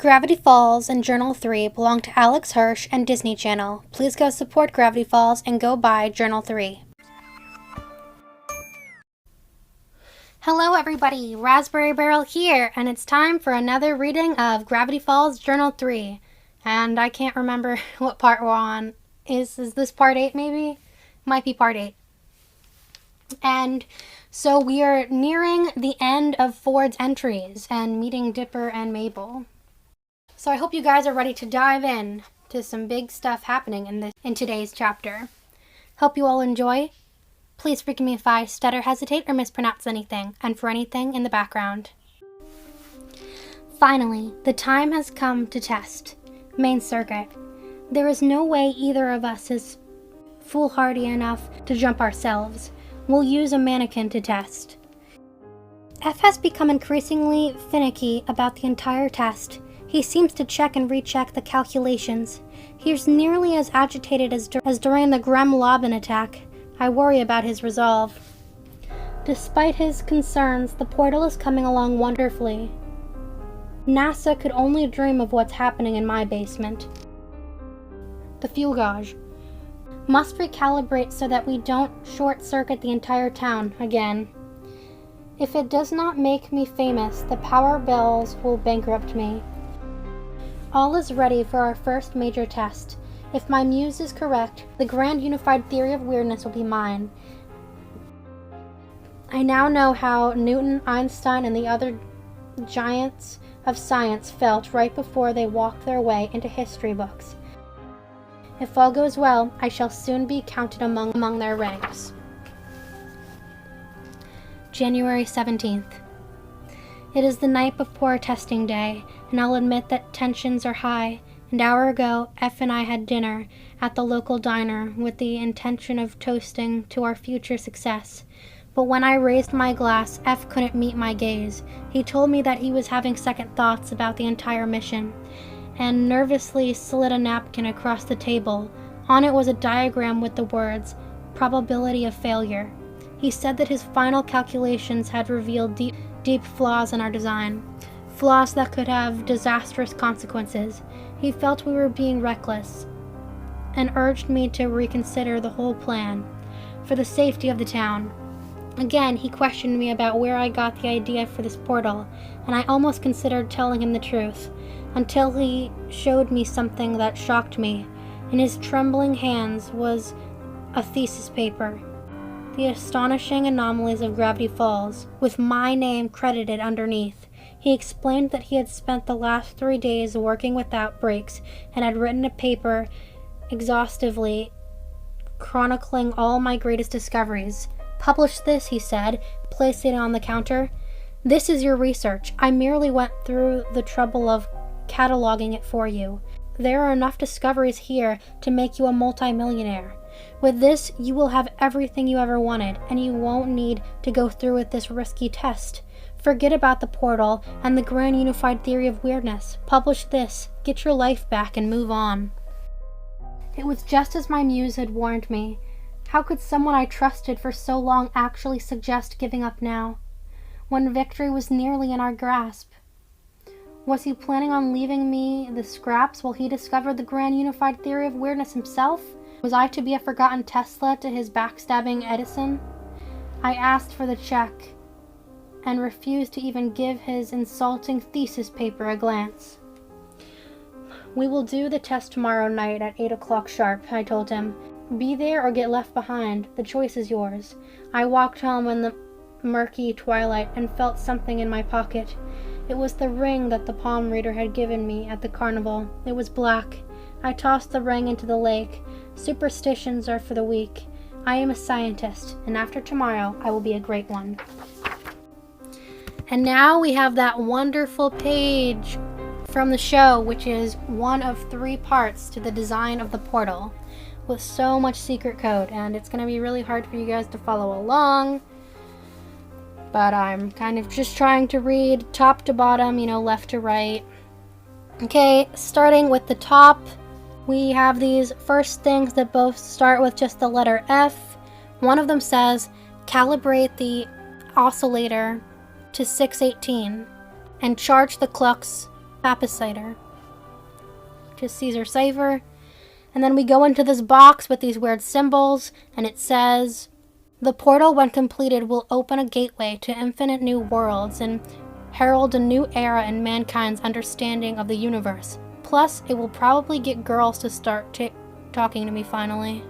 Gravity Falls and Journal 3 belong to Alex Hirsch and Disney Channel. Please go support Gravity Falls and go buy Journal 3. Hello everybody, Raspberry Barrel here, and it's time for another reading of Gravity Falls Journal 3. And I can't remember what part we're on. Is this part 8 maybe? Might be part 8. And so we are nearing the end of Ford's entries and meeting Dipper and Mabel. So I hope you guys are ready to dive in to some big stuff happening in today's chapter. Hope you all enjoy. Please forgive me if I stutter, hesitate, or mispronounce anything, and for anything in the background. Finally, the time has come to test. Main circuit. There is no way either of us is foolhardy enough to jump ourselves. We'll use a mannequin to test. F has become increasingly finicky about the entire test. He seems to check and recheck the calculations. He's nearly as agitated as during the Grem Lobin attack. I worry about his resolve. Despite his concerns, the portal is coming along wonderfully. NASA could only dream of what's happening in my basement. The fuel gauge. Must recalibrate so that we don't short-circuit the entire town again. If it does not make me famous, the power bills will bankrupt me. All is ready for our first major test. If my muse is correct, the grand unified theory of weirdness will be mine. I now know how Newton, Einstein, and the other giants of science felt right before they walked their way into history books. If all goes well, I shall soon be counted among their ranks. January 17th. It is the night before testing day, and I'll admit that tensions are high. An hour ago, F and I had dinner at the local diner with the intention of toasting to our future success. But when I raised my glass, F couldn't meet my gaze. He told me that he was having second thoughts about the entire mission, and nervously slid a napkin across the table. On it was a diagram with the words, "Probability of failure." He said that his final calculations had revealed deep flaws in our design, flaws that could have disastrous consequences. He felt we were being reckless, and urged me to reconsider the whole plan, for the safety of the town. Again, he questioned me about where I got the idea for this portal, and I almost considered telling him the truth, until he showed me something that shocked me. In his trembling hands was a thesis paper, "The Astonishing Anomalies of Gravity Falls," with my name credited underneath. He explained that he had spent the last 3 days working without breaks and had written a paper exhaustively chronicling all my greatest discoveries. "Publish this," he said, placing it on the counter. "This is your research. I merely went through the trouble of cataloging it for you. There are enough discoveries here to make you a multimillionaire. With this, you will have everything you ever wanted, and you won't need to go through with this risky test. Forget about the portal and the grand unified theory of weirdness. Publish this, get your life back, and move on." It was just as my muse had warned me. How could someone I trusted for so long actually suggest giving up now, when victory was nearly in our grasp? Was he planning on leaving me the scraps while he discovered the grand unified theory of weirdness himself? Was I to be a forgotten Tesla to his backstabbing Edison? I asked for the check, and refused to even give his insulting thesis paper a glance. "We will do the test tomorrow night at 8 o'clock sharp, I told him. "Be there or get left behind. The choice is yours." I walked home in the murky twilight and felt something in my pocket. It was the ring that the palm reader had given me at the carnival. It was black. I tossed the ring into the lake. Superstitions are for the weak. I am a scientist, and after tomorrow I will be a great one. And now we have that wonderful page from the show, which is one of 3 parts to the design of the portal, with so much secret code, and it's going to be really hard for you guys to follow along, but I'm kind of just trying to read top to bottom, left to right. Okay, starting with the top, we have these first things that both start with just the letter F. One of them says, "Calibrate the oscillator to 618 and charge the clocks apicider, which is Caesar cipher. And then we go into this box with these weird symbols, and it says, the portal, when completed, will open a gateway to infinite new worlds and herald a new era in mankind's understanding of the universe. Plus, it will probably get girls to start talking to me finally.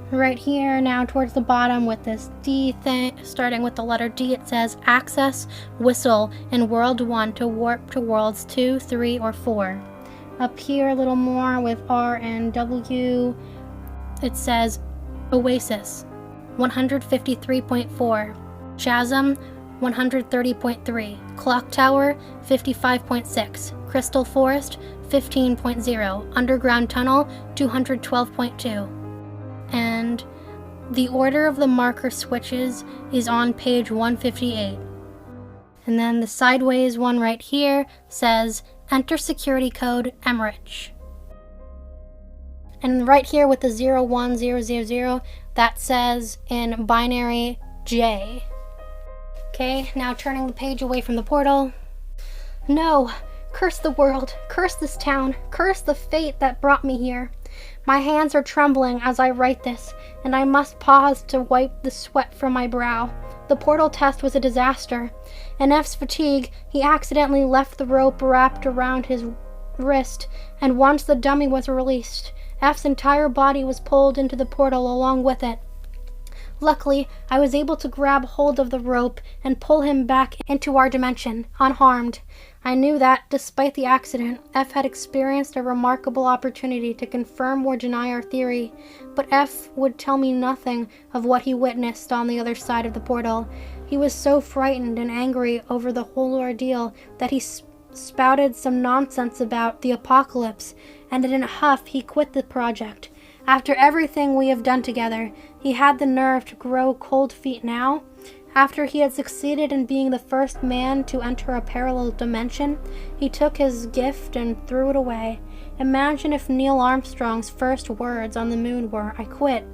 Right here, now towards the bottom with this D thing, starting with the letter D, it says, access whistle in World 1 to warp to Worlds 2, 3, or 4. Up here a little more with R and W, it says, Oasis 153.4, Chasm 130.3, Clock Tower 55.6, Crystal Forest 15.0, Underground Tunnel 212.2. And the order of the marker switches is on page 158. And then the sideways one right here says, enter security code Emmerich. And right here with the 01000, that says in binary J. Okay, now turning the page away from the portal. No, curse the world, curse this town, curse the fate that brought me here. My hands are trembling as I write this, and I must pause to wipe the sweat from my brow. The portal test was a disaster. In F's fatigue, he accidentally left the rope wrapped around his wrist, and once the dummy was released, F's entire body was pulled into the portal along with it. Luckily, I was able to grab hold of the rope and pull him back into our dimension, unharmed. I knew that, despite the accident, F had experienced a remarkable opportunity to confirm or deny our theory, but F would tell me nothing of what he witnessed on the other side of the portal. He was so frightened and angry over the whole ordeal that he spouted some nonsense about the apocalypse, and in a huff he quit the project. After everything we have done together, he had the nerve to grow cold feet now. After he had succeeded in being the first man to enter a parallel dimension, he took his gift and threw it away. Imagine if Neil Armstrong's first words on the moon were, I quit.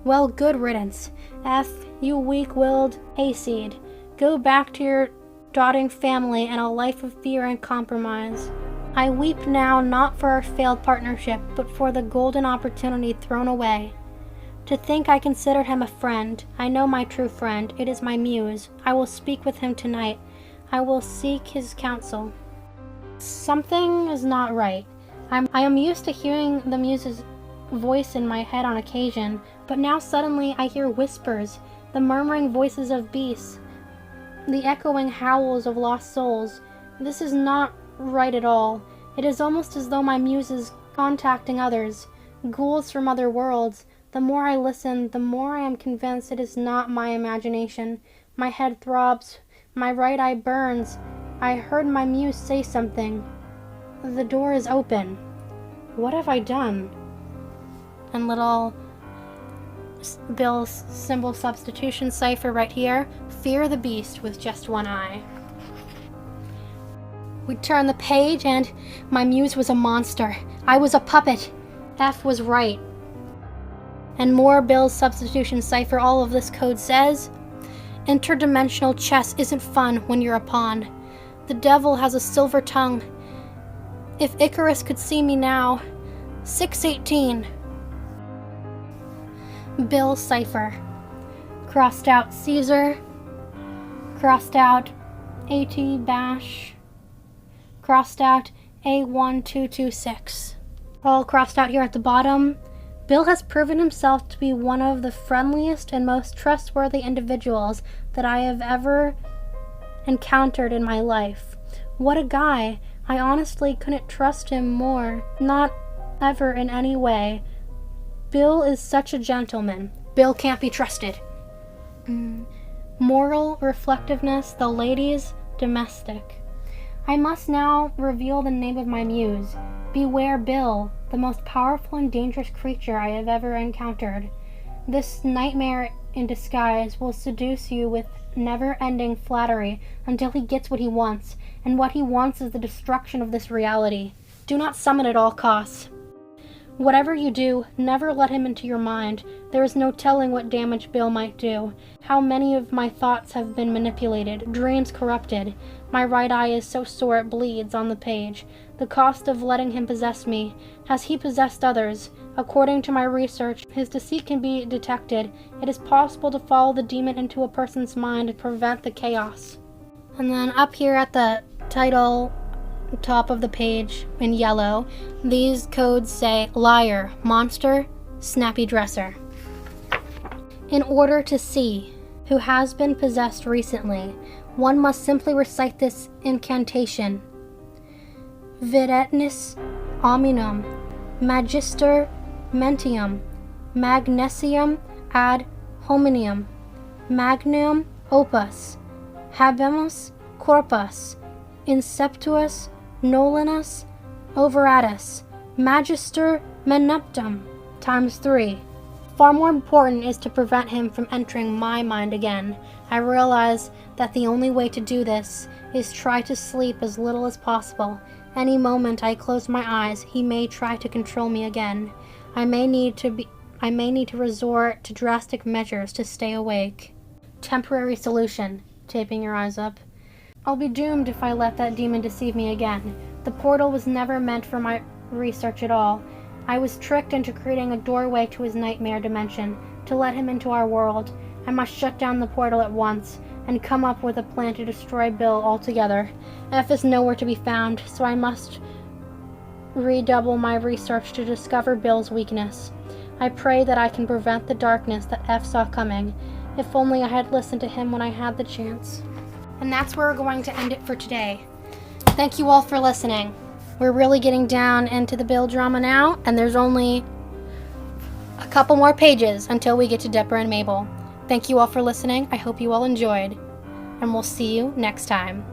Well, good riddance. F, you weak-willed hayseed. Go back to your dotting family and a life of fear and compromise. I weep now not for our failed partnership, but for the golden opportunity thrown away. To think I considered him a friend. I know my true friend. It is my muse. I will speak with him tonight. I will seek his counsel. Something is not right. I am used to hearing the muse's voice in my head on occasion, but now suddenly I hear whispers, the murmuring voices of beasts, the echoing howls of lost souls. This is not right at all. It is almost as though my muse is contacting others, ghouls from other worlds. The more I listen, the more I am convinced it is not my imagination. My head throbs, my right eye burns. I heard my muse say something. The door is open. What have I done? And little Bill's symbol substitution cipher right here. Fear the beast with just one eye. We turn the page and my muse was a monster. I was a puppet. F was right. And more Bill's substitution cipher. All of this code says, interdimensional chess isn't fun when you're a pawn. The devil has a silver tongue. If Icarus could see me now. 618. Bill cipher. Crossed out Caesar. Crossed out AT bash. Crossed out A1226. All crossed out here at the bottom. Bill has proven himself to be one of the friendliest and most trustworthy individuals that I have ever encountered in my life. What a guy. I honestly couldn't trust him more. Not ever in any way. Bill is such a gentleman. Bill can't be trusted. Moral reflectiveness, the ladies, domestic. I must now reveal the name of my muse. Beware Bill, the most powerful and dangerous creature I have ever encountered. This nightmare in disguise will seduce you with never-ending flattery until he gets what he wants, and what he wants is the destruction of this reality. Do not summon at all costs. Whatever you do, never let him into your mind. There is no telling what damage Bill might do. How many of my thoughts have been manipulated, dreams corrupted. My right eye is so sore it bleeds on the page. The cost of letting him possess me. Has he possessed others? According to my research, his deceit can be detected. It is possible to follow the demon into a person's mind and prevent the chaos. And then up here at the title, top of the page in yellow, these codes say liar, monster, snappy dresser. In order to see who has been possessed recently, one must simply recite this incantation. Viretnis hominum, magister mentium, magnesium ad hominem, magnum opus, habemus corpus, inceptuus nolinus overatus, magister menuptum, times 3. Far more important is to prevent him from entering my mind again. I realize that the only way to do this is try to sleep as little as possible. Any moment I close my eyes, he may try to control me again. I may need to resort to drastic measures to stay awake. Temporary solution. Taping your eyes up. I'll be doomed if I let that demon deceive me again. The portal was never meant for my research at all. I was tricked into creating a doorway to his nightmare dimension, to let him into our world. I must shut down the portal at once, and come up with a plan to destroy Bill altogether. F is nowhere to be found, so I must redouble my research to discover Bill's weakness. I pray that I can prevent the darkness that F saw coming. If only I had listened to him when I had the chance. And that's where we're going to end it for today. Thank you all for listening. We're really getting down into the Bill drama now, and there's only a couple more pages until we get to Dipper and Mabel. Thank you all for listening. I hope you all enjoyed, and we'll see you next time.